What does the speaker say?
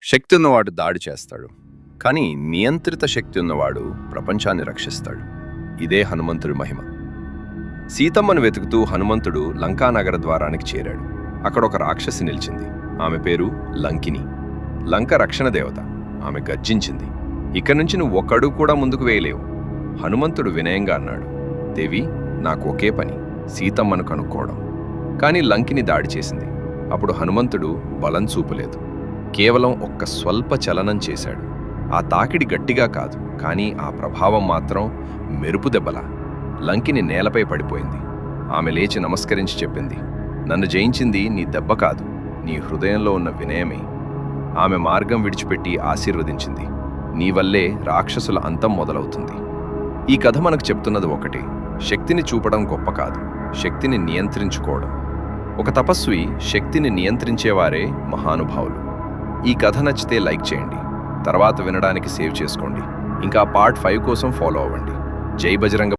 శక్తి ఉన్నవాడు దాడి చేస్తాడు, కానీ నియంత్రిత శక్తి ఉన్నవాడు ప్రపంచాన్ని రక్షిస్తాడు. ఇదే హనుమంతుడి మహిమ. సీతమ్మను వెతుకుతూ హనుమంతుడు లంకానగర ద్వారానికి చేరాడు. అక్కడ ఒక రాక్షసి నిలిచింది. ఆమె పేరు లంకిని. లంక రక్షణ దేవత. ఆమె గర్జించింది, ఇక నుంచి నువ్వు ఒక్కడుగు కూడా ముందుకు వేయలేవు. హనుమంతుడు వినయంగా అన్నాడు, దేవి, నాకు ఒకే పని, సీతమ్మను కనుక్కోవడం. కానీ లంకిని దాడి చేసింది. అప్పుడు హనుమంతుడు బలం చూపలేదు, కేవలం ఒక్క స్వల్ప చలనం చేశాడు. ఆ తాకిడి గట్టిగా కాదు, కానీ ఆ ప్రభావం మాత్రం మెరుపు దెబ్బలా. లంకిని నేలపై పడిపోయింది. ఆమె లేచి నమస్కరించి చెప్పింది, నన్ను జయించింది నీ దెబ్బ కాదు, నీ హృదయంలో ఉన్న వినయమే. ఆమె మార్గం విడిచిపెట్టి ఆశీర్వదించింది, నీ వల్లే రాక్షసుల అంతం మొదలవుతుంది. ఈ కథ మనకు చెప్తున్నది ఒకటే, శక్తిని చూపడం గొప్ప కాదు, శక్తిని నియంత్రించుకోవడం. ఒక తపస్వి శక్తిని నియంత్రించేవారే మహానుభావులు. ఈ కథ నచ్చితే లైక్ చేయండి, తర్వాత వినడానికి సేవ్ చేసుకోండి. ఇంకా పార్ట్ 5 కోసం ఫాలో అవ్వండి. జై బజరంగ.